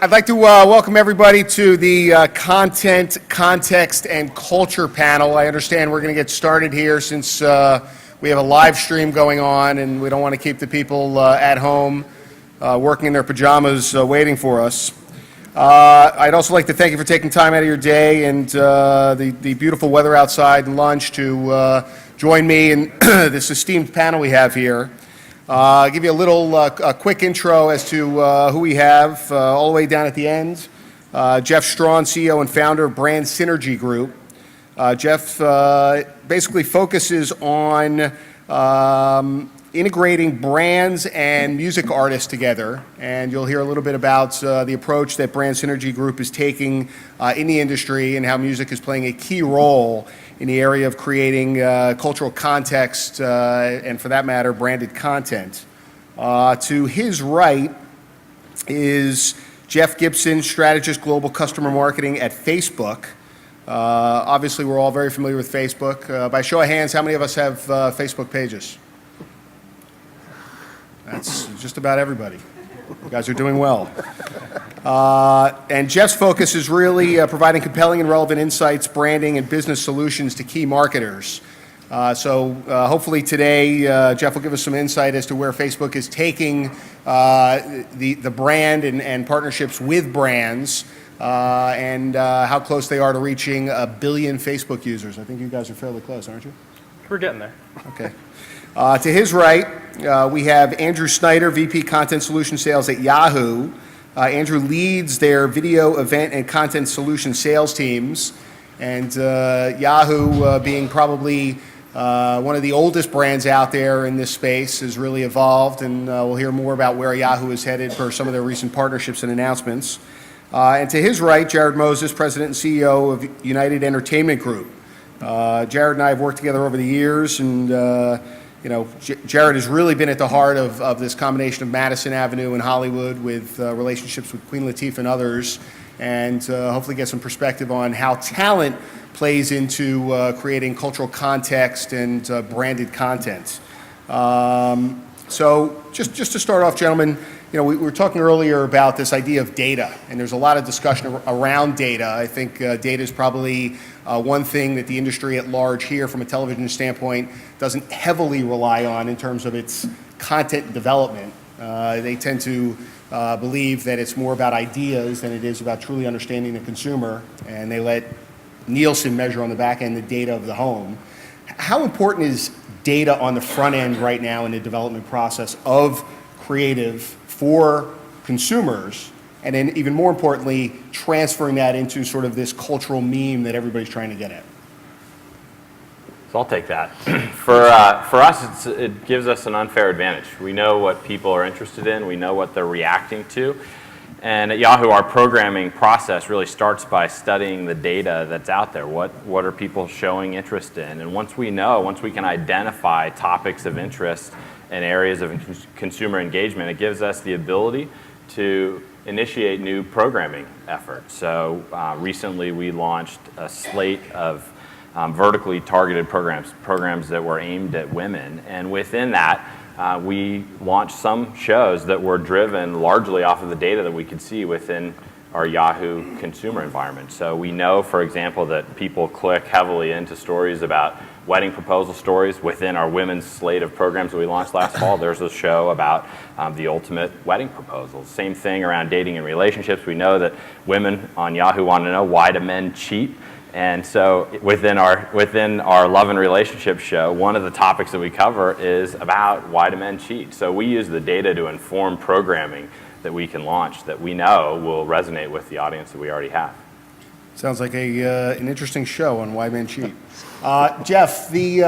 I'd like to welcome everybody to the Content, Context, and Culture panel. I understand we're going to get started here since we have a live stream going on and we don't want to keep the people at home working in their pajamas waiting for us. I'd also like to thank you for taking time out of your day and the beautiful weather outside and lunch to join me in this esteemed panel we have here. I'll give you a quick intro as to who we have all the way down at the end. Jeff Strawn, CEO and founder of Brand Synergy Group. Jeff basically focuses on integrating brands and music artists together, and you'll hear a little bit about the approach that Brand Synergy Group is taking in the industry and how music is playing a key role in the area of creating cultural context and, for that matter, branded content. To his right is Jeff Gibson, strategist global customer marketing at Facebook. Obviously, we're all very familiar with Facebook. By show of hands, how many of us have Facebook pages? That's just about everybody. You guys are doing well. And Jeff's focus is really providing compelling and relevant insights, branding, and business solutions to key marketers. So hopefully today, Jeff will give us some insight as to where Facebook is taking the brand and partnerships with brands and how close they are to reaching 1 billion Facebook users. I think you guys are fairly close, aren't you? We're getting there. Okay. To his right, we have Andrew Snyder, VP Content Solution Sales at Yahoo. Andrew leads their video, event, and content solution sales teams. And Yahoo, being probably one of the oldest brands out there in this space, has really evolved. And we'll hear more about where Yahoo is headed for some of their recent partnerships and announcements. And to his right, Jared Moses, President and CEO of United Entertainment Group. Jared and I have worked together over the years, and Jared has really been at the heart of this combination of Madison Avenue and Hollywood with relationships with Queen Latifah and others, and hopefully get some perspective on how talent plays into creating cultural context and branded content. So just to start off, gentlemen, we were talking earlier about this idea of data, and there's a lot of discussion around data. I think data is probably one thing that the industry at large here from a television standpoint doesn't heavily rely on in terms of its content development. They tend to believe that it's more about ideas than it is about truly understanding the consumer, and they let Nielsen measure on the back end the data of the home. How important is data on the front end right now in the development process of creative for consumers, and then even more importantly, transferring that into sort of this cultural meme that everybody's trying to get at? So I'll take that. For us, it gives us an unfair advantage. We know what people are interested in. We know what they're reacting to. And at Yahoo, our programming process really starts by studying the data that's out there. What are people showing interest in? And once we can identify topics of interest and areas of consumer engagement, it gives us the ability to initiate new programming efforts. So recently we launched a slate of vertically targeted programs that were aimed at women. And within that, we launched some shows that were driven largely off of the data that we could see within our Yahoo consumer environment. So we know, for example, that people click heavily into stories about wedding proposal stories within our women's slate of programs that we launched last fall. There's a show about the ultimate wedding proposal. Same thing around dating and relationships. We know that women on Yahoo want to know, why do men cheat? And so within our love and relationship show, one of the topics that we cover is about why do men cheat. So we use the data to inform programming that we can launch that we know will resonate with the audience that we already have. Sounds like an interesting show on why men cheat. Jeff, the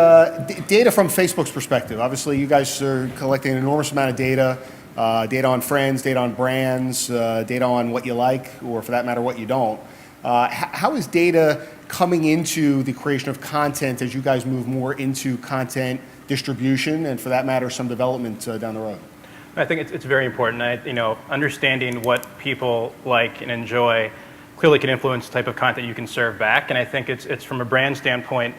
data from Facebook's perspective, obviously you guys are collecting an enormous amount of data, data on friends, data on brands, data on what you like, or for that matter, what you don't. How is data coming into the creation of content as you guys move more into content distribution and, for that matter, some development down the road? I think it's very important. Understanding what people like and enjoy clearly can influence the type of content you can serve back. And I think it's from a brand standpoint,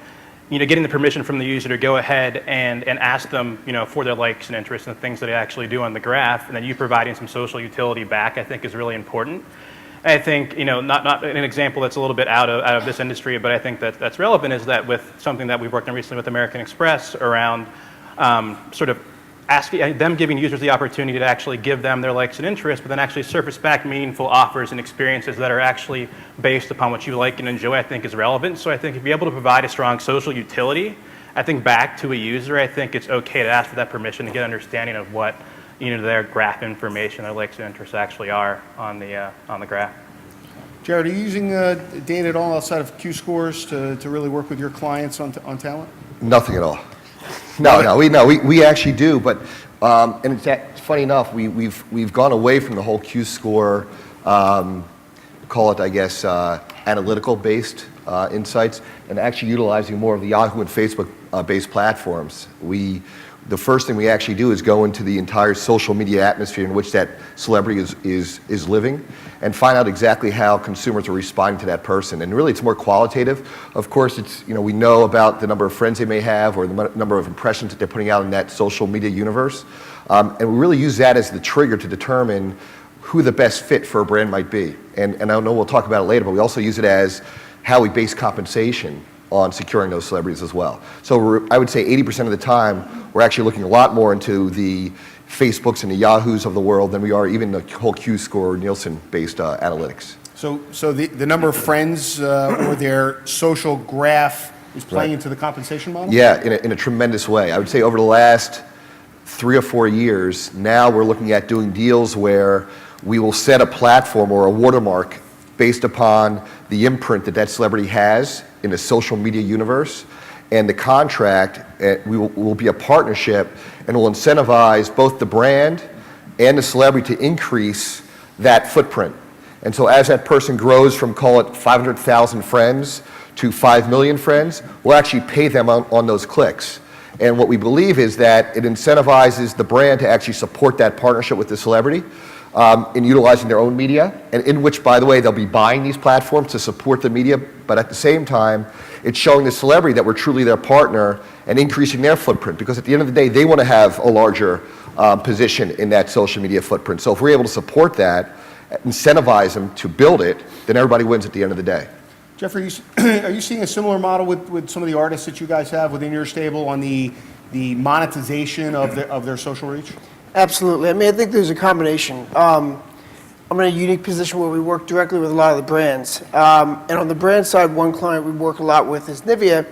getting the permission from the user to go ahead and ask them, for their likes and interests and things that they actually do on the graph, and then you providing some social utility back, I think is really important. And I think, not an example that's a little bit out of this industry, but I think that's relevant is that with something that we've worked on recently with American Express around sort of asking them, giving users the opportunity to actually give them their likes and interests, but then actually surface back meaningful offers and experiences that are actually based upon what you like and enjoy, I think is relevant. So I think if you're able to provide a strong social utility, I think back to a user, I think it's okay to ask for that permission to get understanding of what their graph information, their likes and interests actually are on the graph. Jared, are you using data at all outside of Q-scores to really work with your clients on talent? Nothing at all. No, we actually do, but and it's funny enough, we've gone away from the whole Q-score, call it, I guess, analytical based insights, and actually utilizing more of the Yahoo and Facebook based platforms. The first thing we actually do is go into the entire social media atmosphere in which that celebrity is living and find out exactly how consumers are responding to that person. And really it's more qualitative. Of course, it's, we know about the number of friends they may have or the number of impressions that they're putting out in that social media universe. And we really use that as the trigger to determine who the best fit for a brand might be. And I know we'll talk about it later, but we also use it as how we base compensation on securing those celebrities as well. So I would say 80% of the time, we're actually looking a lot more into the Facebooks and the Yahoos of the world than we are even the whole Q-score Nielsen-based analytics. So the number of friends or their social graph is playing into the compensation model? Yeah, in a tremendous way. I would say over the last 3 or 4 years, now we're looking at doing deals where we will set a platform or a watermark based upon the imprint that celebrity has in the social media universe, and the contract will be a partnership and will incentivize both the brand and the celebrity to increase that footprint. And so as that person grows from, call it 500,000 friends to 5 million friends, we'll actually pay them on those clicks. And what we believe is that it incentivizes the brand to actually support that partnership with the celebrity in utilizing their own media, and in which, by the way, they'll be buying these platforms to support the media, but at the same time, it's showing the celebrity that we're truly their partner and increasing their footprint, because at the end of the day, they want to have a larger position in that social media footprint. So if we're able to support that, incentivize them to build it, then everybody wins at the end of the day. Jeff, are you seeing a similar model with some of the artists that you guys have within your stable on the monetization of their social reach? Absolutely. I mean, I think there's a combination. I'm in a unique position where we work directly with a lot of the brands. And on the brand side, one client we work a lot with is Nivea.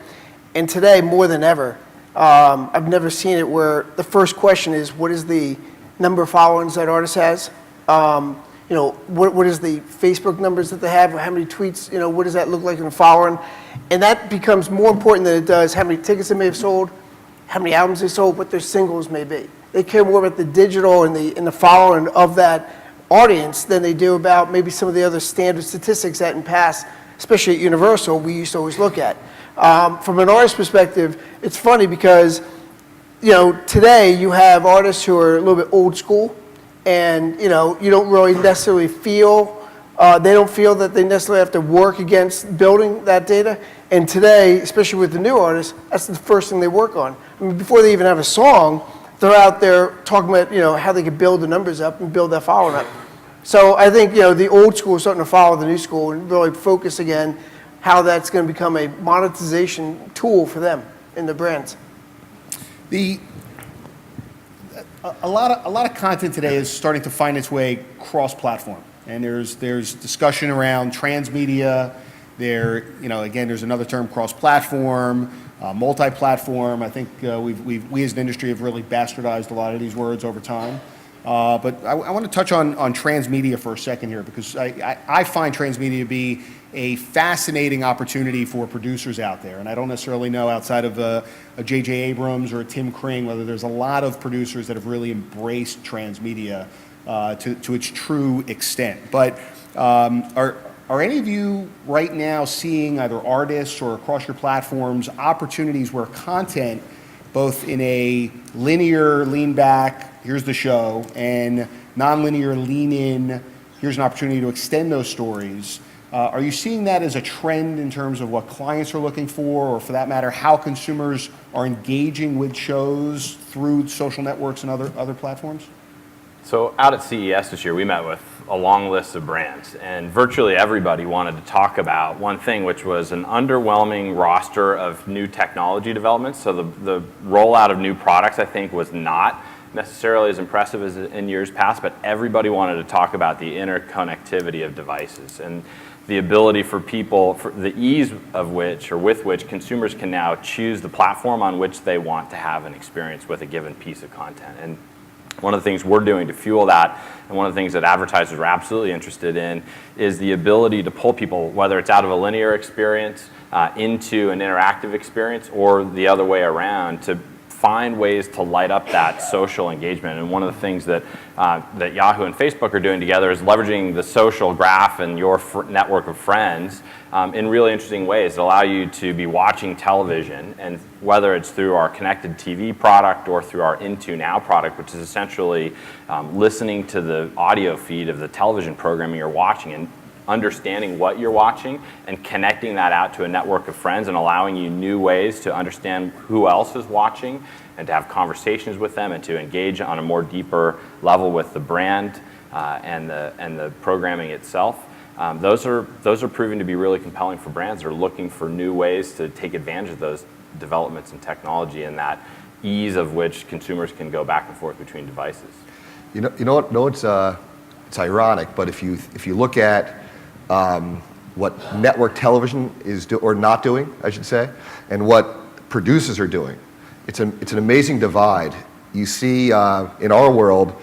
And today, more than ever, I've never seen it where the first question is, what is the number of followers that artist has? What is the Facebook numbers that they have? How many tweets, what does that look like in a following? And that becomes more important than it does how many tickets they may have sold, how many albums they sold, what their singles may be. They care more about the digital and the following of that audience than they do about maybe some of the other standard statistics that in past, especially at Universal, we used to always look at. From an artist perspective, it's funny because, today you have artists who are a little bit old school and, you don't really necessarily feel, they don't feel that they necessarily have to work against building that data. And today, especially with the new artists, that's the first thing they work on. I mean, before they even have a song, they're out there talking about, how they can build the numbers up and build that following up. So I think, the old school is starting to follow the new school and really focus again how that's going to become a monetization tool for them in the brands. A lot of content today is starting to find its way cross-platform, and there's discussion around transmedia. Again, there's another term, cross-platform, multi-platform. I think we as an industry have really bastardized a lot of these words over time. But I want to touch on transmedia for a second here, because I find transmedia to be a fascinating opportunity for producers out there. And I don't necessarily know, outside of a J.J. Abrams or a Tim Kring, whether there's a lot of producers that have really embraced transmedia to its true extent. But are any of you right now seeing, either artists or across your platforms, opportunities where content, both in a linear lean back, here's the show, and nonlinear lean in, here's an opportunity to extend those stories, Are you seeing that as a trend in terms of what clients are looking for, or for that matter, how consumers are engaging with shows through social networks and other platforms? So out at CES this year, we met with a long list of brands, and virtually everybody wanted to talk about one thing, which was an underwhelming roster of new technology developments. So the rollout of new products, I think, was not necessarily as impressive as in years past, but everybody wanted to talk about the interconnectivity of devices and the ability for people, for the ease of which or with which consumers can now choose the platform on which they want to have an experience with a given piece of content. And one of the things we're doing to fuel that, and one of the things that advertisers are absolutely interested in, is the ability to pull people, whether it's out of a linear experience into an interactive experience, or the other way around, to find ways to light up that social engagement. And one of the things that that Yahoo and Facebook are doing together is leveraging the social graph and your network of friends in really interesting ways that allow you to be watching television, and whether it's through our connected TV product or through our Into Now product, which is essentially listening to the audio feed of the television programming you're watching and understanding what you're watching and connecting that out to a network of friends and allowing you new ways to understand who else is watching and to have conversations with them and to engage on a more deeper level with the brand and the programming itself. Those are proving to be really compelling for brands that are looking for new ways to take advantage of those developments in technology and that ease of which consumers can go back and forth between devices. You know what? No, it's ironic, but if you look at what network television is or not doing, I should say, and what producers are doing, it's an amazing divide. You see, in our world,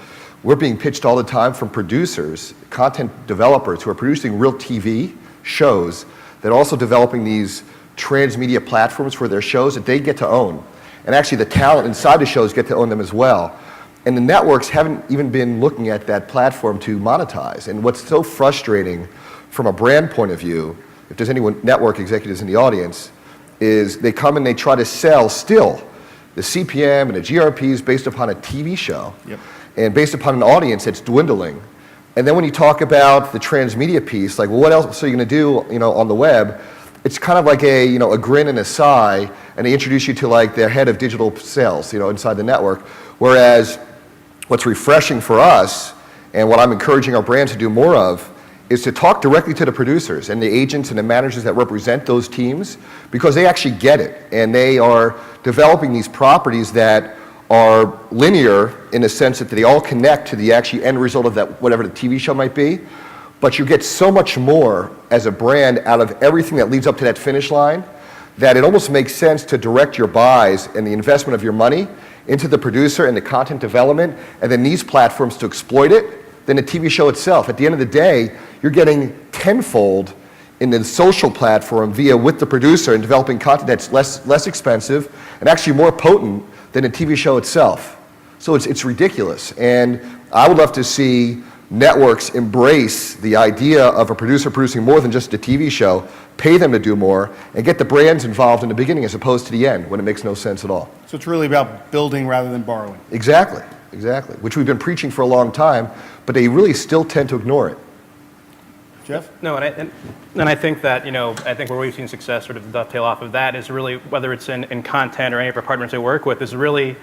we're being pitched all the time from producers, content developers who are producing real TV shows that are also developing these transmedia platforms for their shows that they get to own. And actually the talent inside the shows get to own them as well. And the networks haven't even been looking at that platform to monetize. And what's so frustrating from a brand point of view, if there's any network executives in the audience, is they come and they try to sell still the CPM and the GRPs based upon a TV show. Yep. And based upon an audience that's dwindling. And then when you talk about the transmedia piece, like, well, what else are you going to do, on the web? It's kind of like a grin and a sigh, and they introduce you to like their head of digital sales, inside the network. Whereas what's refreshing for us, and what I'm encouraging our brands to do more of, is to talk directly to the producers and the agents and the managers that represent those teams, because they actually get it, and they are developing these properties that are linear in the sense that they all connect to the actual end result of that, whatever the TV show might be. But you get so much more as a brand out of everything that leads up to that finish line, that it almost makes sense to direct your buys and the investment of your money into the producer and the content development, and then these platforms to exploit it, than the TV show itself. At the end of the day, you're getting tenfold in the social platform with the producer and developing content that's less expensive and actually more potent than the TV show itself. So it's ridiculous. And I would love to see networks embrace the idea of a producer producing more than just a TV show, pay them to do more, and get the brands involved in the beginning as opposed to the end when it makes no sense at all. So it's really about building rather than borrowing. Exactly, which we've been preaching for a long time, but they really still tend to ignore it. Jeff? No, and I think that, I think where we've seen success sort of dovetail off of that is really, whether it's in content or any of our partners I work with, is really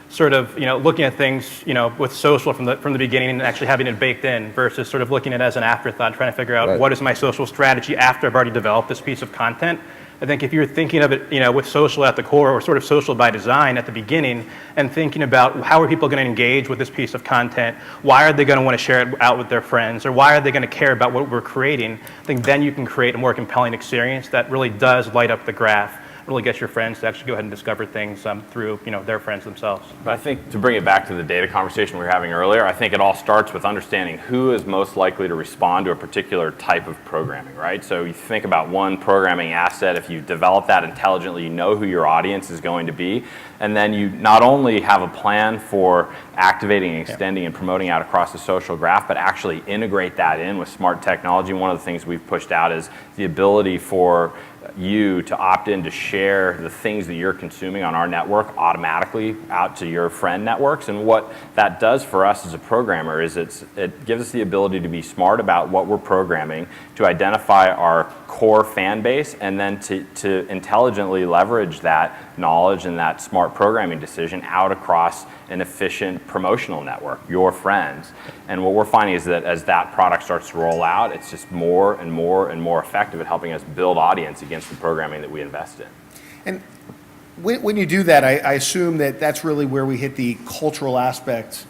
sort of, looking at things, with social from the beginning and actually having it baked in versus sort of looking at it as an afterthought, trying to figure out what is my social strategy after I've already developed this piece of content. I think if you're thinking of it, with social at the core, or sort of social by design at the beginning, and thinking about how are people going to engage with this piece of content, why are they going to want to share it out with their friends, or why are they going to care about what we're creating, I think then you can create a more compelling experience that really does light up the graph, really gets your friends to actually go ahead and discover things through their friends themselves. But I think to bring it back to the data conversation we were having earlier, I think it all starts with understanding who is most likely to respond to a particular type of programming, right? So you think about one programming asset, if you develop that intelligently, you know who your audience is going to be, and then you not only have a plan for activating, extending, and promoting out across the social graph, but actually integrate that in with smart technology. One of the things we've pushed out is the ability for you to opt in to share the things that you're consuming on our network automatically out to your friend networks. And what that does for us as a programmer is it gives us the ability to be smart about what we're programming, to identify our core fan base, and then to intelligently leverage that knowledge and that smart programming decision out across an efficient promotional network, your friends. And what we're finding is that as that product starts to roll out, it's just more and more and more effective at helping us build audience against the programming that we invest in. And when you do that, I assume that that's really where we hit the cultural aspect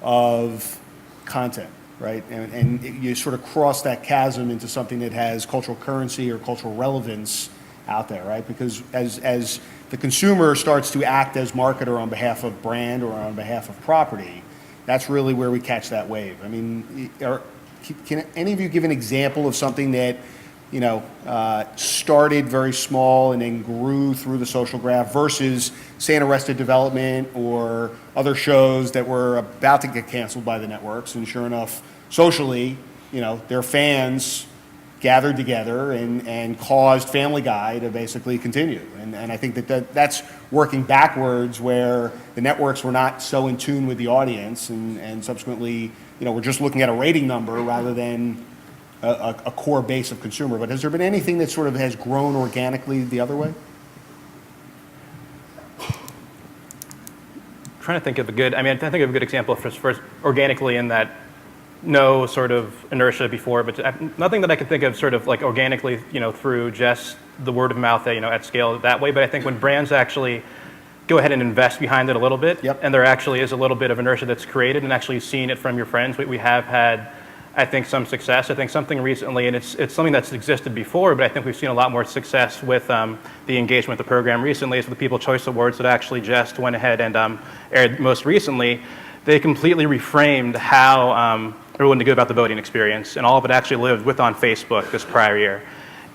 of content, right? And you sort of cross that chasm into something that has cultural currency or cultural relevance out there, right? Because as the consumer starts to act as marketer on behalf of brand or on behalf of property, that's really where we catch that wave. I mean, can any of you give an example of something that, you know, started very small and then grew through the social graph versus, say, an Arrested Development or other shows that were about to get canceled by the networks, and sure enough, socially, you know, their fans gathered together and caused Family Guy to basically continue. And I think that's working backwards, where the networks were not so in tune with the audience, and subsequently, you know, we're just looking at a rating number rather than a core base of consumer. But has there been anything that sort of has grown organically the other way? Trying to think of a good, I think of a good example first organically in that no sort of inertia before, but nothing that I can think of sort of like organically, you know, through just the word of mouth, you know, at scale that way. But I think when brands actually go ahead and invest behind it a little bit, Yep. and there actually is a little bit of inertia that's created, and actually seeing it from your friends, we have had, I think, some success. I think something recently, and it's something that's existed before, but I think we've seen a lot more success with the engagement with the program recently, is with the People's Choice Awards that actually just went ahead and aired most recently. They completely reframed how everyone to go about the voting experience, and all of it actually lived with on Facebook this prior year.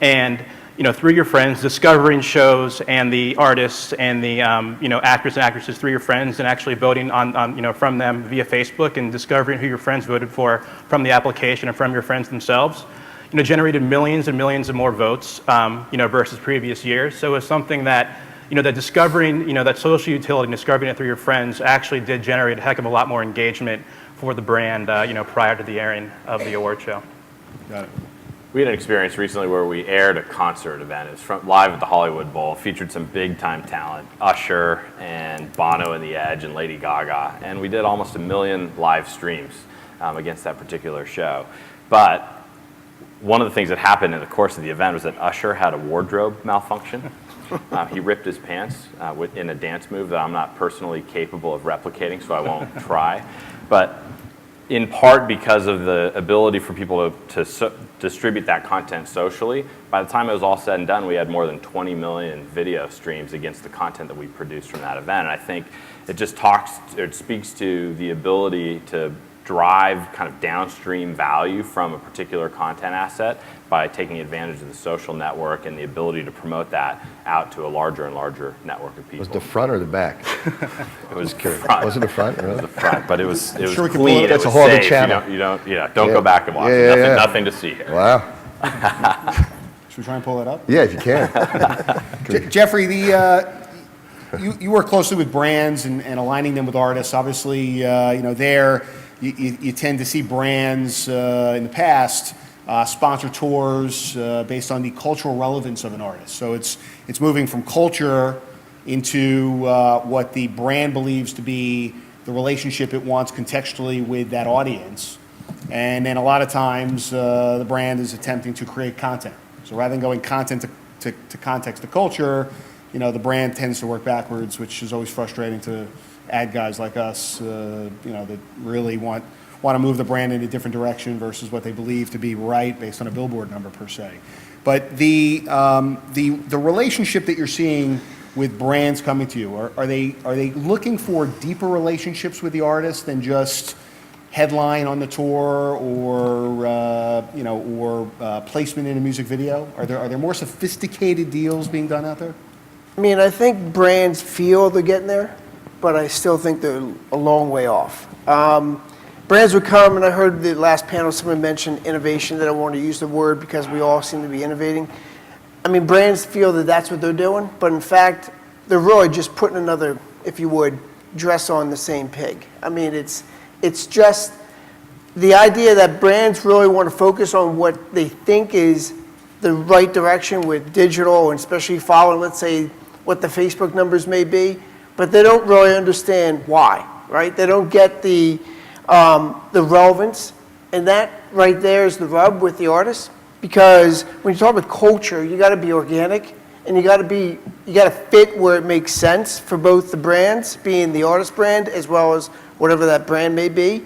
And, you know, through your friends, discovering shows and the artists and the you know, actors and actresses through your friends, and actually voting on you know, from them via Facebook, and discovering who your friends voted for from the application and from your friends themselves, you know, generated millions and millions of more votes, you know, versus previous years. So it's something that, you know, that discovering, you know, that social utility, discovering it through your friends actually did generate a heck of a lot more engagement for the brand, you know, prior to the airing of the award show. Got it. We had an experience recently where we aired a concert event. It was from live at the Hollywood Bowl, featured some big time talent, Usher and Bono and the Edge and Lady Gaga. And we did almost 1 million live streams against that particular show. But one of the things that happened in the course of the event was that Usher had a wardrobe malfunction. He ripped his pants in a dance move that I'm not personally capable of replicating, so I won't try. But in part because of the ability for people to distribute that content socially, by the time it was all said and done, we had more than 20 million video streams against the content that we produced from that event. And I think it speaks to the ability to drive kind of downstream value from a particular content asset by taking advantage of the social network and the ability to promote that out to a larger and larger network of people. Was the front or the back? It was front. Was it the front? It was the front, but it was Sure we can pull clean. it up. It That's was a whole other safe. channel. You don't Yeah. go back and watch Yeah, it. yeah. Nothing to see here. Wow. Should we try and pull that up? Yeah, if you can. Jeffrey, you work closely with brands and aligning them with artists. Obviously, you know, you tend to see brands in the past sponsor tours based on the cultural relevance of an artist. So it's moving from culture into what the brand believes to be the relationship it wants contextually with that audience. And then a lot of times the brand is attempting to create content. So rather than going content to context to culture, you know, the brand tends to work backwards, which is always frustrating to ad guys like us, you know, that really want to move the brand in a different direction versus what they believe to be right based on a billboard number per se. But the relationship that you're seeing with brands coming to you, are they looking for deeper relationships with the artist than just headline on the tour or placement in a music video? Are there more sophisticated deals being done out there? I mean, I think brands feel they're getting there, but I still think they're a long way off. Brands would come, and I heard the last panel someone mentioned innovation, that I want to use the word because we all seem to be innovating. I mean, brands feel that that's what they're doing, but in fact, they're really just putting another, if you would, dress on the same pig. I mean, it's just the idea that brands really want to focus on what they think is the right direction with digital, and especially following, let's say, what the Facebook numbers may be, but they don't really understand why, right? They don't get the relevance, and that right there is the rub with the artist, because when you talk about culture, you got to be organic, and you got to fit where it makes sense for both the brands, being the artist brand as well as whatever that brand may be.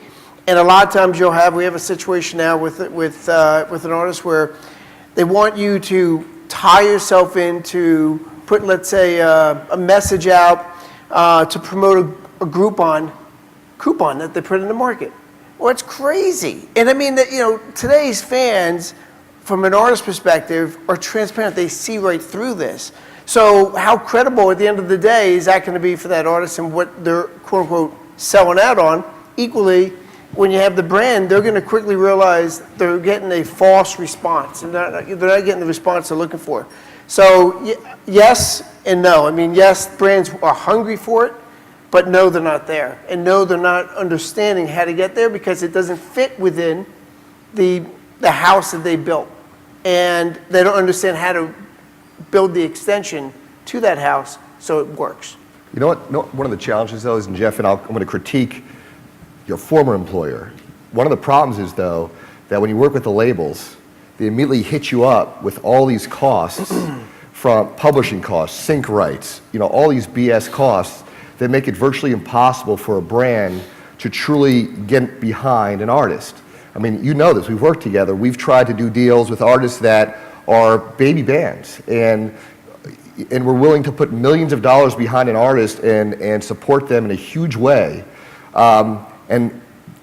And a lot of times we have a situation now with an artist where they want you to tie yourself into put, let's say, a message out to promote a coupon that they put in the market. Well, it's crazy. And I mean, today's fans, from an artist perspective, are transparent. They see right through this. So how credible at the end of the day is that going to be for that artist and what they're, quote unquote, selling out on? Equally, when you have the brand, they're going to quickly realize they're getting a false response, and they're not getting the response they're looking for. So yes and no. I mean, yes, brands are hungry for it, but no, they're not there. And no, they're not understanding how to get there because it doesn't fit within the house that they built. And they don't understand how to build the extension to that house so it works. You know what? One of the challenges, though, is, and Jeff, and I'm going to critique your former employer. One of the problems is, though, that when you work with the labels, they immediately hit you up with all these costs from publishing costs, sync rights, all these BS costs that make it virtually impossible for a brand to truly get behind an artist. I mean, you know this. We've worked together. We've tried to do deals with artists that are baby bands, and we're willing to put millions of dollars behind an artist and support them in a huge way. And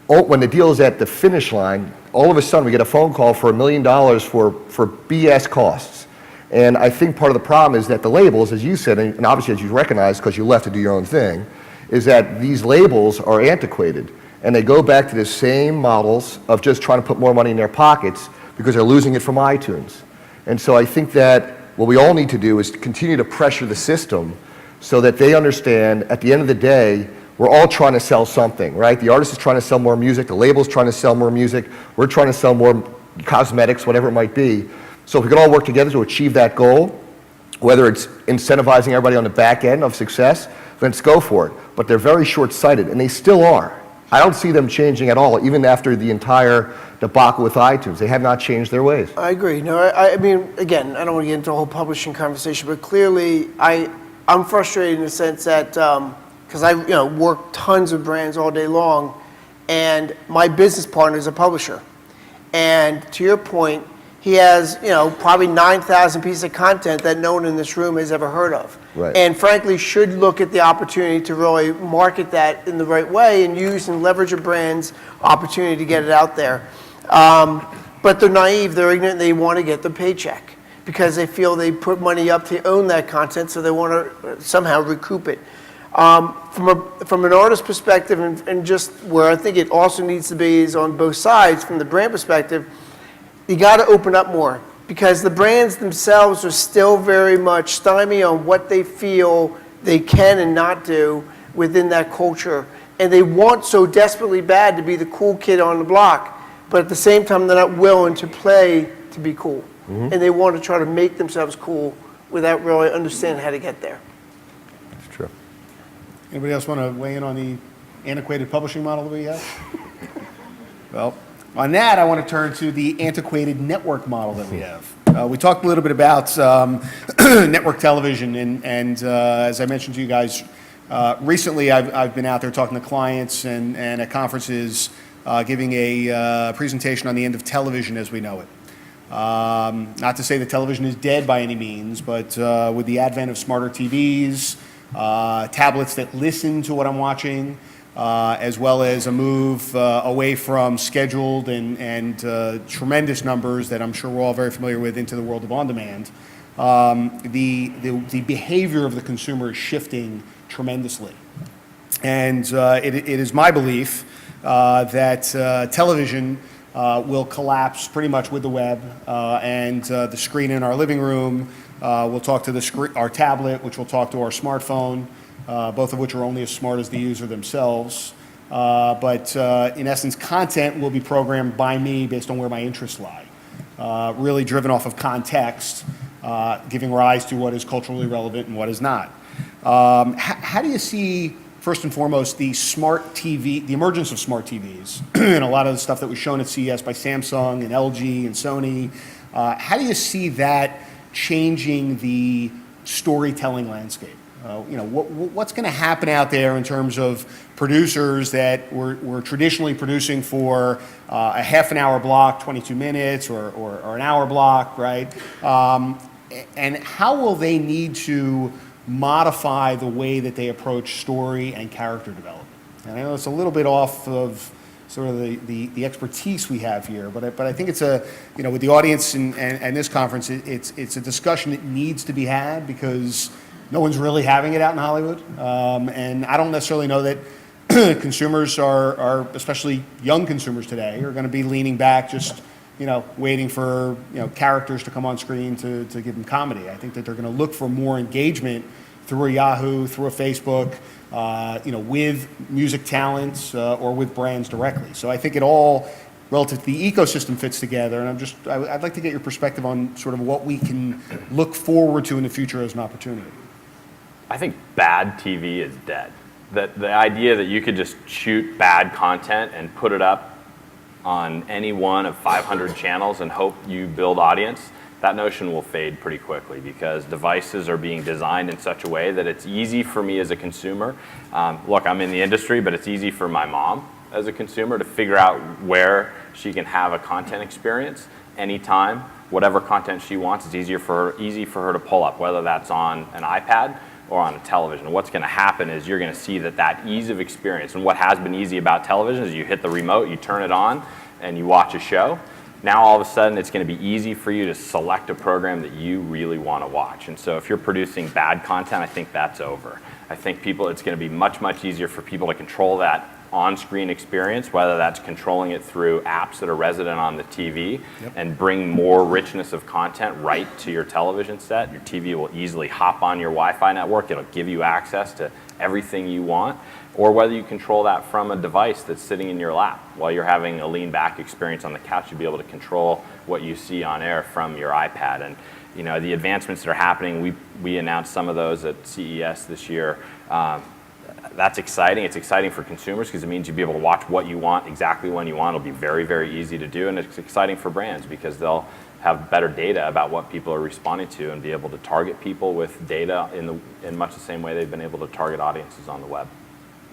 when the deal is at the finish line, all of a sudden we get a phone call for $1 million for BS costs. And I think part of the problem is that the labels, as you said, and obviously as you recognize because you left to do your own thing, is that these labels are antiquated. And they go back to the same models of just trying to put more money in their pockets because they're losing it from iTunes. And so I think that what we all need to do is continue to pressure the system so that they understand at the end of the day, we're all trying to sell something, right? The artist is trying to sell more music, the label's trying to sell more music, we're trying to sell more cosmetics, whatever it might be. So if we can all work together to achieve that goal, whether it's incentivizing everybody on the back end of success, let's go for it. But they're very short-sighted, and they still are. I don't see them changing at all, even after the entire debacle with iTunes. They have not changed their ways. I agree. No, I mean, again, I don't want to get into a whole publishing conversation, but clearly I'm frustrated in the sense that, because I work tons of brands all day long, and my business partner is a publisher. And to your point, he has, probably 9,000 pieces of content that no one in this room has ever heard of. Right. And frankly, should look at the opportunity to really market that in the right way and use and leverage a brand's opportunity to get it out there. But they're naive, they're ignorant, they want to get the paycheck because they feel they put money up to own that content, so they want to somehow recoup it. From an artist perspective, and just where I think it also needs to be is on both sides, from the brand perspective, you got to open up more because the brands themselves are still very much stymied on what they feel they can and not do within that culture. And they want so desperately bad to be the cool kid on the block, but at the same time, they're not willing to play to be cool. Mm-hmm. And they want to try to make themselves cool without really understanding how to get there. That's true. Anybody else want to weigh in on the antiquated publishing model that we have? Well, on that, I want to turn to the antiquated network model that we have. We talked a little bit about network television, and as I mentioned to you guys, recently I've been out there talking to clients and at conferences, giving a presentation on the end of television as we know it. Not to say that television is dead by any means, but with the advent of smarter TVs, tablets that listen to what I'm watching, as well as a move away from scheduled and tremendous numbers that I'm sure we're all very familiar with into the world of on-demand, the behavior of the consumer is shifting tremendously. And it is my belief that television will collapse pretty much with the web, and the screen in our living room will talk to our tablet, which will talk to our smartphone, both of which are only as smart as the user themselves. But in essence, content will be programmed by me based on where my interests lie, really driven off of context, giving rise to what is culturally relevant and what is not. How do you see, first and foremost, the emergence of smart TVs, and a lot of the stuff that was shown at CES by Samsung and LG and Sony? How do you see that changing the storytelling landscape? What's going to happen out there in terms of producers that were traditionally producing for a half an hour block, 22 minutes, or an hour block, right? And how will they need to modify the way that they approach story and character development? And I know it's a little bit off of sort of the expertise we have here, but I think it's with the audience and this conference, it's a discussion that needs to be had because no one's really having it out in Hollywood. And I don't necessarily know that consumers are, especially young consumers today, are going to be leaning back just, waiting for, characters to come on screen to give them comedy. I think that they're going to look for more engagement through a Yahoo, through a Facebook, with music talents or with brands directly. So I think it all, relative to the ecosystem, fits together. And I'd like to get your perspective on sort of what we can look forward to in the future as an opportunity. I think bad TV is dead. The idea that you could just shoot bad content and put it up on any one of 500 channels and hope you build audience, that notion will fade pretty quickly because devices are being designed in such a way that it's easy for me as a consumer. Look, I'm in the industry, but it's easy for my mom as a consumer to figure out where she can have a content experience anytime. Whatever content she wants, it's easy for her to pull up, whether that's on an iPad or on a television. And what's going to happen is you're going to see that ease of experience. And what has been easy about television is you hit the remote, you turn it on, and you watch a show. Now all of a sudden it's going to be easy for you to select a program that you really want to watch. And so if you're producing bad content, I think that's over. I think it's going to be much, much easier for people to control that on-screen experience, whether that's controlling it through apps that are resident on the TV and bring more richness of content right to your television set. Your TV will easily hop on your Wi-Fi network. It'll give you access to everything you want. Or whether you control that from a device that's sitting in your lap. While you're having a lean back experience on the couch, you'll be able to control what you see on air from your iPad. And the advancements that are happening, we announced some of those at CES this year. That's exciting. It's exciting for consumers because it means you'll be able to watch what you want exactly when you want. It'll be very, very easy to do. And it's exciting for brands because they'll have better data about what people are responding to and be able to target people with data in much the same way they've been able to target audiences on the web.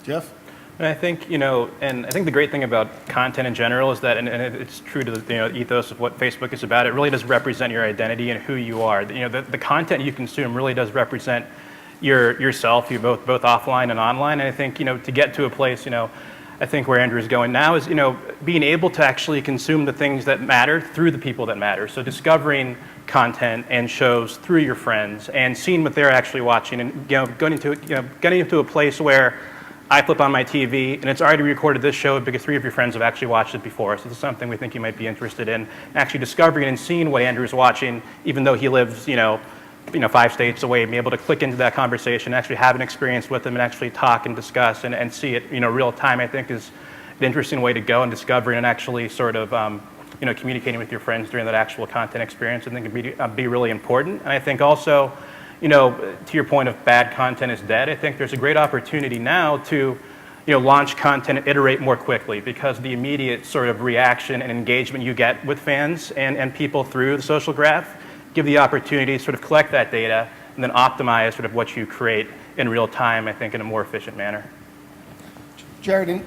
Jeff? And I think, and I think the great thing about content in general is that, and it's true to the ethos of what Facebook is about, it really does represent your identity and who you are. The content you consume really does represent yourself, you both offline and online. And I think, to get to a place, I think where Andrew's going now is, being able to actually consume the things that matter through the people that matter. So discovering content and shows through your friends and seeing what they're actually watching and, getting into a place where I flip on my TV and it's already recorded this show because 3 of your friends have actually watched it before. So this is something we think you might be interested in. Actually discovering and seeing what Andrew's watching, even though he lives, 5 states away, and be able to click into that conversation, actually have an experience with them and actually talk and discuss and see it, real time, I think is an interesting way to go, and discovering and actually sort of, communicating with your friends during that actual content experience, I think would be really important. And I think also, to your point of bad content is dead, I think there's a great opportunity now to, launch content and iterate more quickly because the immediate sort of reaction and engagement you get with fans and people through the social graph give the opportunity to sort of collect that data and then optimize sort of what you create in real time, I think, in a more efficient manner. Jared,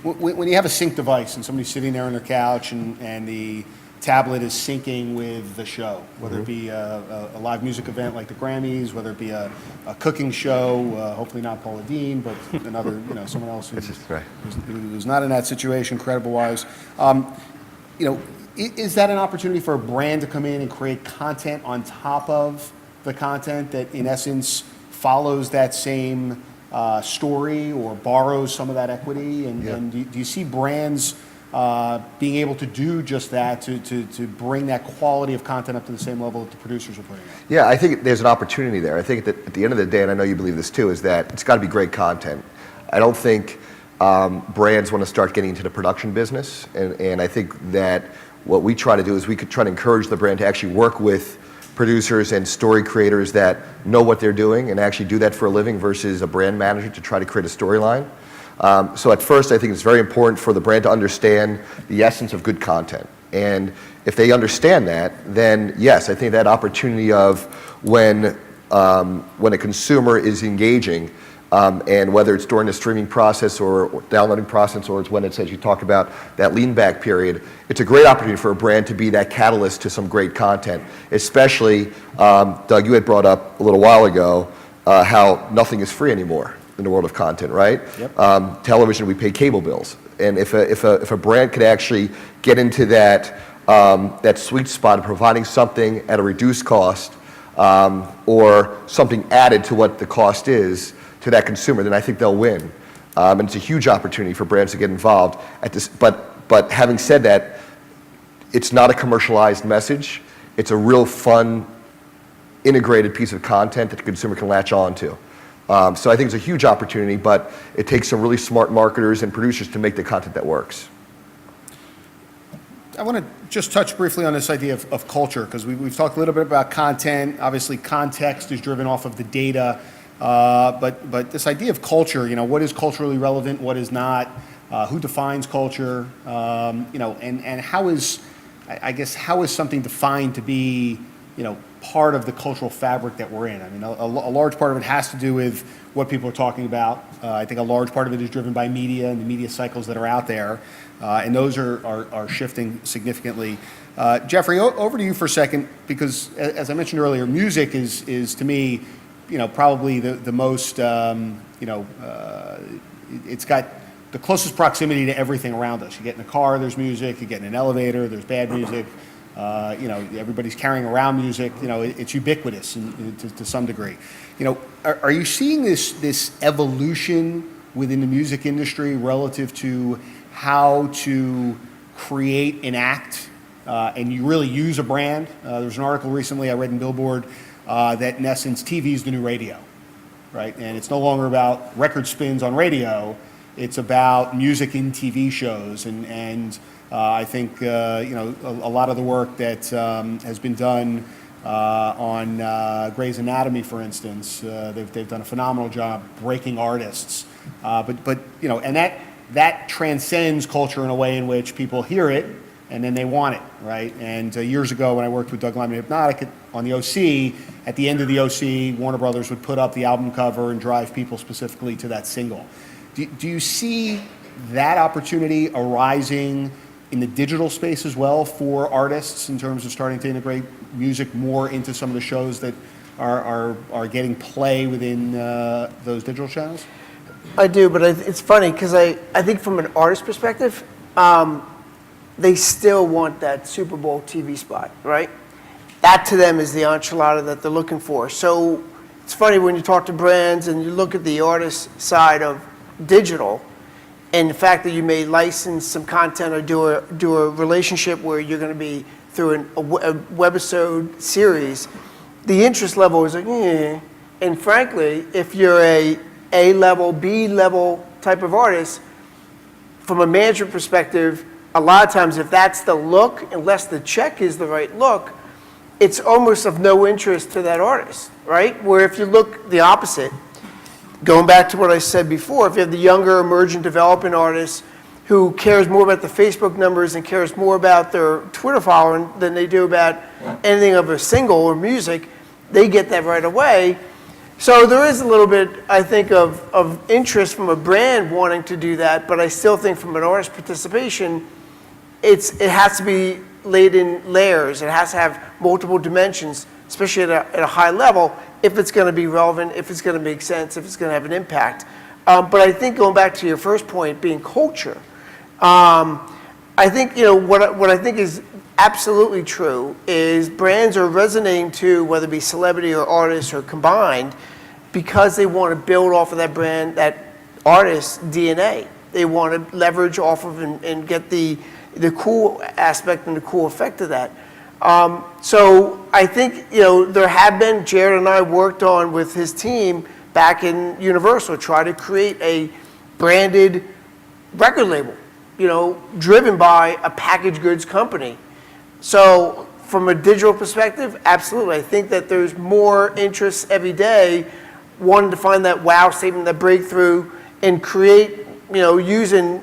when you have a sync device and somebody's sitting there on their couch and the tablet is syncing with the show, whether it be a live music event like the Grammys, whether it be a cooking show, hopefully not Paula Deen, but another, someone else who's not in that situation, credible-wise. Is that an opportunity for a brand to come in and create content on top of the content that, in essence, follows that same story or borrows some of that equity? And do you see brands being able to do just that, to bring that quality of content up to the same level that the producers are putting it. Yeah, I think there's an opportunity there. I think that at the end of the day, and I know you believe this too, is that it's got to be great content. I don't think brands want to start getting into the production business, and I think that what we try to do is we could try to encourage the brand to actually work with producers and story creators that know what they're doing and actually do that for a living versus a brand manager to try to create a storyline. So at first, I think it's very important for the brand to understand the essence of good content. And if they understand that, then yes, I think that opportunity of when a consumer is engaging, and whether it's during the streaming process or downloading process, or it's when it's, as you talked about, that lean back period, it's a great opportunity for a brand to be that catalyst to some great content. Especially, Doug, you had brought up a little while ago how nothing is free anymore in the world of content, right? Yep. Television, we pay cable bills. And if a brand could actually get into that, that sweet spot of providing something at a reduced cost, or something added to what the cost is to that consumer, then I think they'll win. And it's a huge opportunity for brands to get involved at this. But having said that, it's not a commercialized message. It's a real fun, integrated piece of content that the consumer can latch on to. So I think it's a huge opportunity, but it takes some really smart marketers and producers to make the content that works. I want to just touch briefly on this idea of culture, because we've talked a little bit about content. Obviously, context is driven off of the data. But this idea of culture, what is culturally relevant, what is not, who defines culture, and how is something defined to be, part of the cultural fabric that we're in? I mean, a large part of it has to do with what people are talking about. I think a large part of it is driven by media and the media cycles that are out there, and those are shifting significantly. Jeffrey, over to you for a second, because as I mentioned earlier, music is to me, probably the most, it's got the closest proximity to everything around us. You get in a car, there's music. You get in an elevator, there's bad music. Everybody's carrying around music. It's ubiquitous to some degree. Are you seeing this evolution within the music industry relative to how to create an act and you really use a brand? There was an article recently I read in Billboard that in essence TV is the new radio, right? And it's no longer about record spins on radio. It's about music in TV shows, and I think a lot of the work that has been done on Grey's Anatomy, for instance, they've done a phenomenal job breaking artists, and that transcends culture in a way in which people hear it and then they want it, right? And years ago when I worked with Doug Lyman Hypnotic on the OC, at the end of the OC, Warner Brothers would put up the album cover and drive people specifically to that single. Do you see that opportunity arising in the digital space as well for artists in terms of starting to integrate music more into some of the shows that are getting play within those digital channels? I do, but it's funny because I think from an artist perspective, they still want that Super Bowl TV spot, right? That to them is the enchilada that they're looking for. So it's funny when you talk to brands and you look at the artist side of digital, and the fact that you may license some content or do a relationship where you're going to be through a webisode series, the interest level is like, and frankly, if you're a level, B level type of artist, from a management perspective, a lot of times if that's the look, unless the check is the right look, it's almost of no interest to that artist, right? Where if you look the opposite, going back to what I said before, if you have the younger emerging developing artist who cares more about the Facebook numbers and cares more about their Twitter following than they do about anything of a single or music, they get that right away. So there is a little bit, I think, of interest from a brand wanting to do that, but I still think from an artist participation, it has to be laid in layers. It has to have multiple dimensions, especially at a high level, if it's going to be relevant, if it's going to make sense, if it's going to have an impact. But I think going back to your first point, being culture, I think what I think is absolutely true is brands are resonating to whether it be celebrity or artists or combined because they want to build off of that brand, that artist's DNA. they want to leverage off of and get the cool aspect and the cool effect of that. So I think, there have been, Jared and I worked on with his team back in Universal, try to create a branded record label, driven by a packaged goods company. So from a digital perspective, absolutely. I think that there's more interest every day, wanting to find that wow statement, that breakthrough, and create, using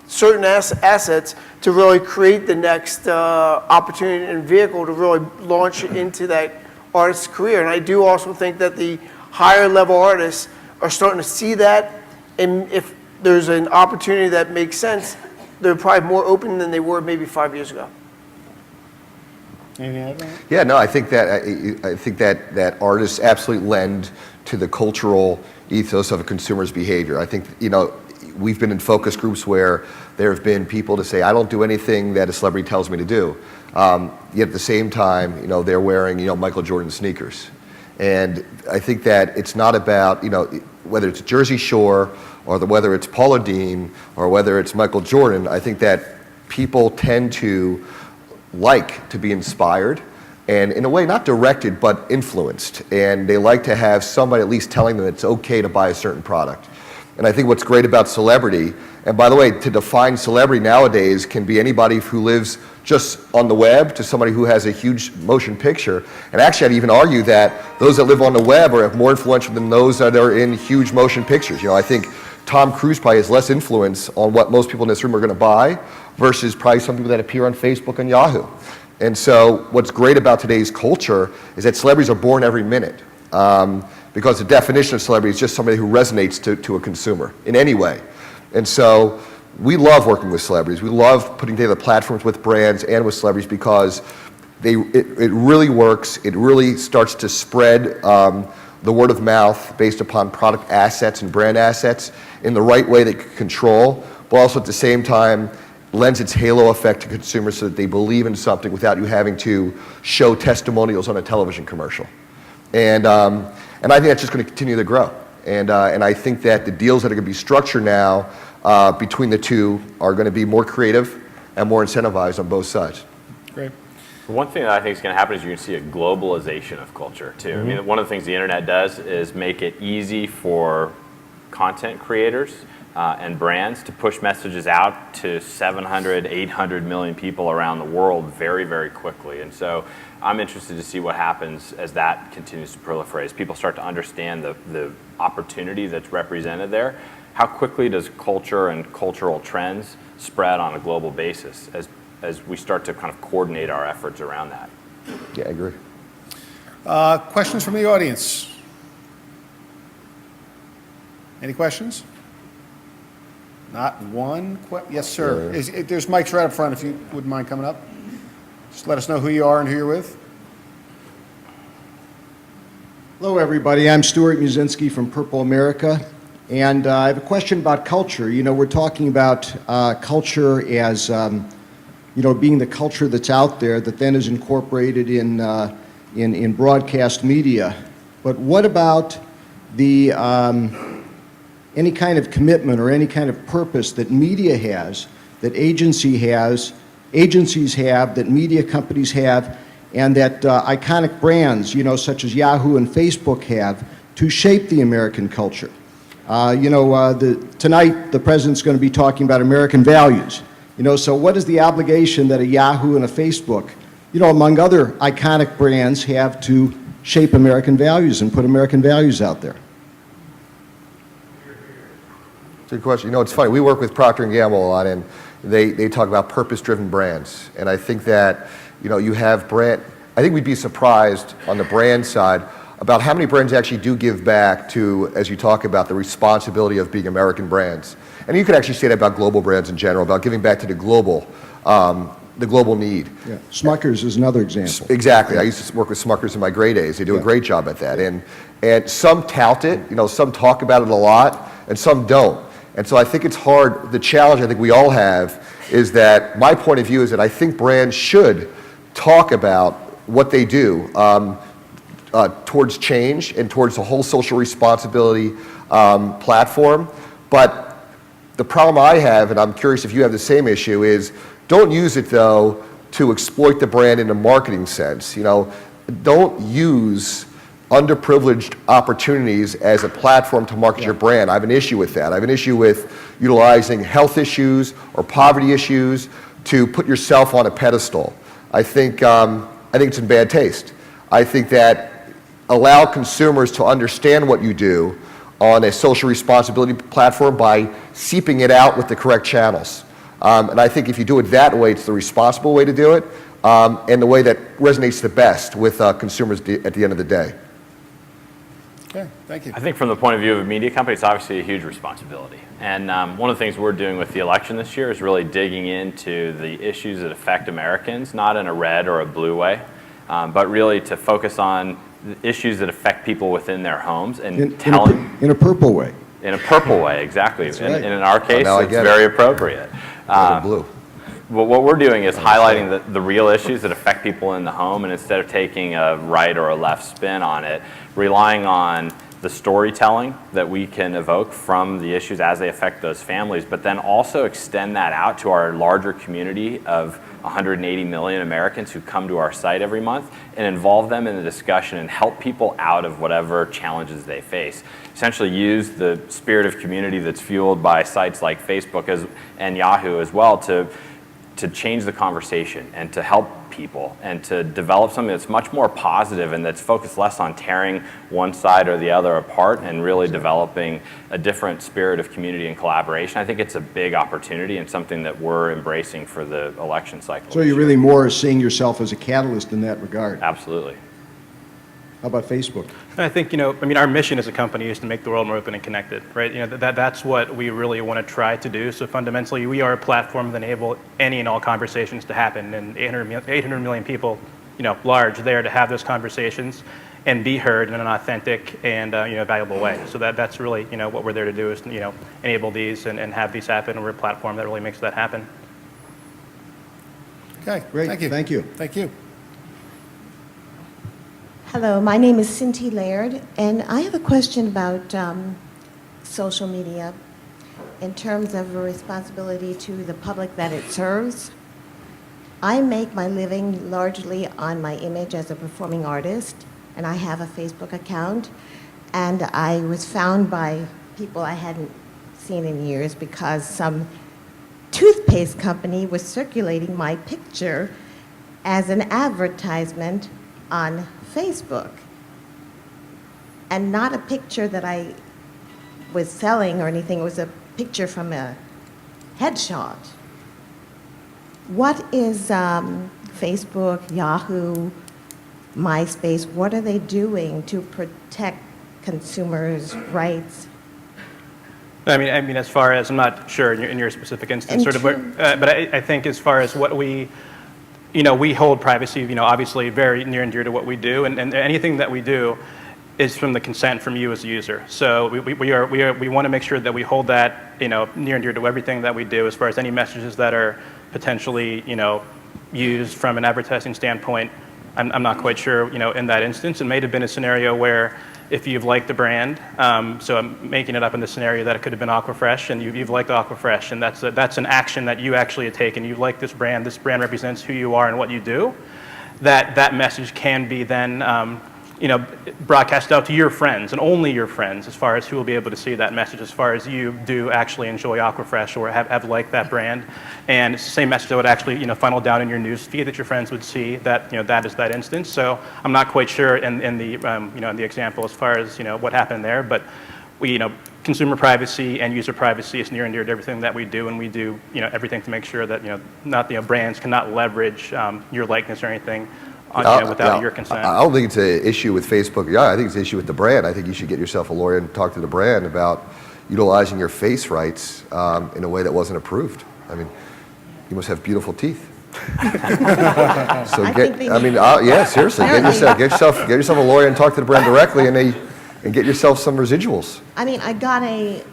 certain assets to really create the next opportunity and vehicle to really launch into that artist's career. And I do also think that the higher level artists are starting to see that, and if there's an opportunity that makes sense, they're probably more open than they were maybe 5 years ago. Anything to add? Yeah, no, I think that artists absolutely lend to the cultural ethos of a consumer's behavior. I think, we've been in focus groups where there have been people to say, I don't do anything that a celebrity tells me to do. Yet at the same time, they're wearing, Michael Jordan sneakers. And I think that it's not about, whether it's Jersey Shore or whether it's Paula Deen or whether it's Michael Jordan, I think that people tend to like to be inspired and in a way not directed but influenced. And they like to have somebody at least telling them it's okay to buy a certain product. And I think what's great about celebrity, and by the way, to define celebrity nowadays can be anybody who lives just on the web to somebody who has a huge motion picture. And actually, I'd even argue that those that live on the web are more influential than those that are in huge motion pictures. I think Tom Cruise probably has less influence on what most people in this room are going to buy versus probably some people that appear on Facebook and Yahoo. And so what's great about today's culture is that celebrities are born every minute. Because the definition of celebrity is just somebody who resonates to a consumer in any way. And so we love working with celebrities. We love putting together platforms with brands and with celebrities because it really works. It really starts to spread the word of mouth based upon product assets and brand assets in the right way they can control, but also at the same time lends its halo effect to consumers so that they believe in something without you having to show testimonials on a television commercial. And I think that's just going to continue to grow. And I think that the deals that are going to be structured now between the two are going to be more creative and more incentivized on both sides. Great. One thing that I think is going to happen is you're going to see a globalization of culture too. I mean, one of the things the internet does is make it easy for content creators and brands to push messages out to 700, 800 million people around the world very, very quickly. And so I'm interested to see what happens as that continues to proliferate, as people start to understand the opportunity that's represented there. How quickly does culture and cultural trends spread on a global basis as we start to kind of coordinate our efforts around that? Yeah, I agree. Questions from the audience? Any questions? Not one? Yes, sir. There's mics right up front if you wouldn't mind coming up. Just let us know who you are and who you're with. Hello, everybody. I'm Stuart Musinski from Purple America, and I have a question about culture. We're talking about culture as, being the culture that's out there that then is incorporated in broadcast media. But what about the any kind of commitment or any kind of purpose that media has, that agencies have, that media companies have, and that iconic brands, such as Yahoo and Facebook have, to shape the American culture? Tonight the president's going to be talking about American values. So what is the obligation that a Yahoo and a Facebook, among other iconic brands, have to shape American values and put American values out there? Good question. It's funny. We work with Procter & Gamble a lot, and they talk about purpose-driven brands. And I think that, you have brand. I think we'd be surprised on the brand side about how many brands actually do give back to, as you talk about, the responsibility of being American brands. And you could actually say that about global brands in general, about giving back to the global need. Yeah. Smucker's is another example. Exactly. I used to work with Smucker's in my gray days. They do a great job at that. And some tout it, some talk about it a lot, and some don't. And so I think it's hard. The challenge I think we all have is that my point of view is that I think brands should talk about what they do towards change and towards the whole social responsibility platform. But the problem I have, and I'm curious if you have the same issue, is don't use it though to exploit the brand in a marketing sense. You know, don't use underprivileged opportunities as a platform to market your brand. I have an issue with that. I have an issue with utilizing health issues or poverty issues to put yourself on a pedestal. I think it's in bad taste. I think that allow consumers to understand what you do on a social responsibility platform by seeping it out with the correct channels. And I think if you do it that way, it's the responsible way to do it, and the way that resonates the best with consumers at the end of the day. Okay, thank you. I think from the point of view of a media company, it's obviously a huge responsibility. And one of the things we're doing with the election this year is really digging into the issues that affect Americans, not in a red or a blue way, but really to focus on the issues that affect people within their homes and in a purple way. In a purple way, exactly. That's And right. in our case, now I it's get very appropriate. Red or blue. Well, what we're doing is highlighting the real issues that affect people in the home, and instead of taking a right or a left spin on it, relying on the storytelling that we can evoke from the issues as they affect those families, but then also extend that out to our larger community of 180 million Americans who come to our site every month and involve them in the discussion and help people out of whatever challenges they face. Essentially use the spirit of community that's fueled by sites like Facebook and Yahoo as well to change the conversation and to help people and to develop something that's much more positive and that's focused less on tearing one side or the other apart and really developing a different spirit of community and collaboration. I think it's a big opportunity and something that we're embracing for the election cycle. So you're really more seeing yourself as a catalyst in that regard. Absolutely. How about Facebook? I think, our mission as a company is to make the world more open and connected, right? That's what we really want to try to do. So fundamentally, we are a platform that enable any and all conversations to happen, and 800 million people, large, there to have those conversations and be heard in an authentic and, valuable way. So that's really, what we're there to do is, enable these and have these happen. And we're a platform that really makes that happen. Okay, Great. thank you. Thank you. Thank you. Hello, my name is Cindy Laird, and I have a question about social media in terms of a responsibility to the public that it serves. I make my living largely on my image as a performing artist, and I have a Facebook account, and I was found by people I hadn't seen in years because some toothpaste company was circulating my picture as an advertisement on Facebook, and not a picture that I was selling or anything. It was a picture from a headshot. What is Facebook, Yahoo, MySpace, what are they doing to protect consumers' rights? I mean, as far as, I'm not sure in your specific instance, but I think as far as what we hold privacy, obviously very near and dear to what we do, and anything that we do is from the consent from you as a user. So we want to make sure that we hold that, near and dear to everything that we do, as far as any messages that are potentially, used from an advertising standpoint. I'm not quite sure, in that instance. It may have been a scenario where if you've liked the brand, so I'm making it up in the scenario that it could have been Aquafresh, and you've liked Aquafresh, and that's an action that you actually have taken. You like this brand represents who you are and what you do. That message can be then, broadcast out to your friends and only your friends, as far as who will be able to see that message, as far as you do actually enjoy Aquafresh or have liked that brand. And it's the same message that would actually, funnel down in your news feed that your friends would see that, that is that instance. So I'm not quite sure in the, in the example as far as, what happened there, but we, consumer privacy and user privacy is near and dear to everything that we do, and we do, everything to make sure that, brands cannot leverage your likeness or anything without your consent. I don't think it's an issue with Facebook. Yeah, I think it's an issue with the brand. I think you should get yourself a lawyer and talk to the brand about utilizing your face rights in a way that wasn't approved. I mean, you must have beautiful teeth. So seriously, get yourself a lawyer and talk to the brand directly, and get yourself some residuals. I mean, I got a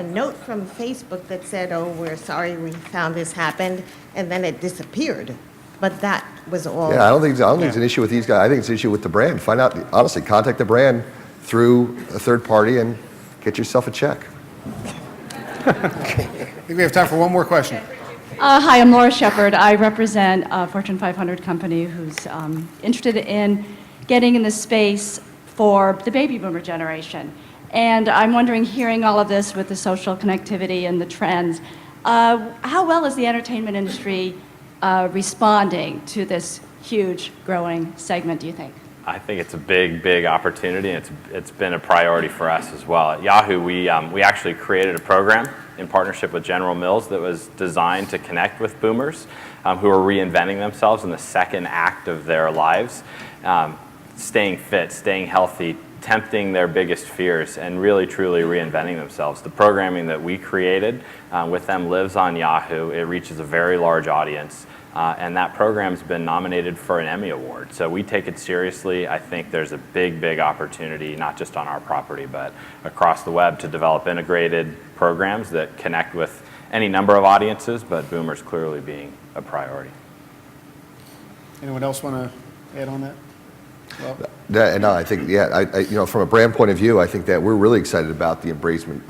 note from Facebook that said, "Oh, we're sorry, we found this happened," and then it disappeared. But that was all. Yeah, I don't think it's an issue with these guys. I think it's an issue with the brand. Find out, honestly, contact the brand through a third party and get yourself a check. think we have time for one more question. Hi, I'm Laura Shepard. I represent a Fortune 500 company who's interested in getting in the space for the baby boomer generation. And I'm wondering, hearing all of this with the social connectivity and the trends, how well is the entertainment industry responding to this huge growing segment, do you think? I think it's a big, big opportunity, and it's been a priority for us as well. At Yahoo, we actually created a program in partnership with General Mills that was designed to connect with boomers who are reinventing themselves in the second act of their lives, staying fit, staying healthy, tempting their biggest fears, and really, truly reinventing themselves. The programming that we created with them lives on Yahoo. It reaches a very large audience. And that program's been nominated for an Emmy Award. So we take it seriously. I think there's a big, big opportunity, not just on our property, but across the web to develop integrated programs that connect with any number of audiences, but boomers clearly being a priority. Anyone else want to add on that? Well, No, I think, from a brand point of view, I think that we're really excited about the embracement,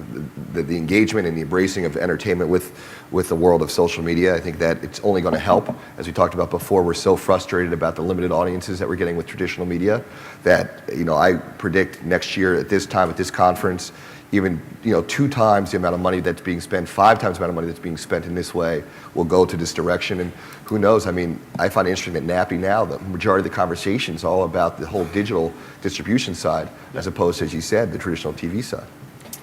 the engagement and the embracing of entertainment with the world of social media. I think that it's only going to help. As we talked about before, we're so frustrated about the limited audiences that we're getting with traditional media that, I predict next year at this time, at this conference, even 2 times the amount of money that's being spent, 5 times the amount of money that's being spent in this way will go to this direction. And who knows? I mean, I find it interesting that NATPE now, the majority of the conversation is all about the whole digital distribution side, as opposed to, as you said, the traditional TV side.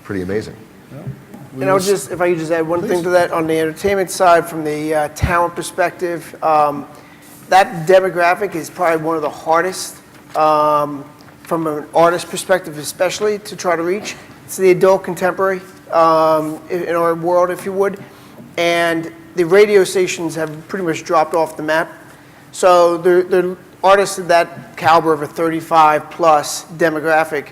Pretty amazing. And if I could just add one thing to that, on the entertainment side, from the talent perspective, that demographic is probably one of the hardest, from an artist perspective especially, to try to reach. It's the adult contemporary in our world, if you would. And the radio stations have pretty much dropped off the map. So the artists of that caliber of a 35-plus demographic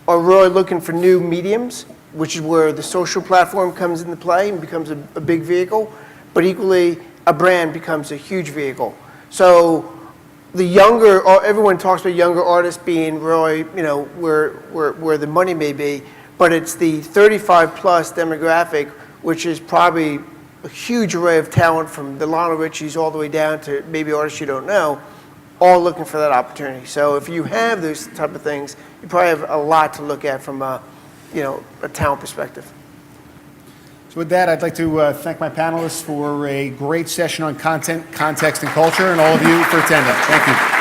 are really looking for new mediums, which is where the social platform comes into play and becomes a big vehicle. But equally, a brand becomes a huge vehicle. So the younger, everyone talks about younger artists being really, where the money may be. But it's the 35-plus demographic, which is probably a huge array of talent, from the Lionel Richies all the way down to maybe artists you don't know, all looking for that opportunity. So if you have those type of things, you probably have a lot to look at from a talent perspective. So with that, I'd like to thank my panelists for a great session on content, context, and culture, and all of you for attending. Thank you.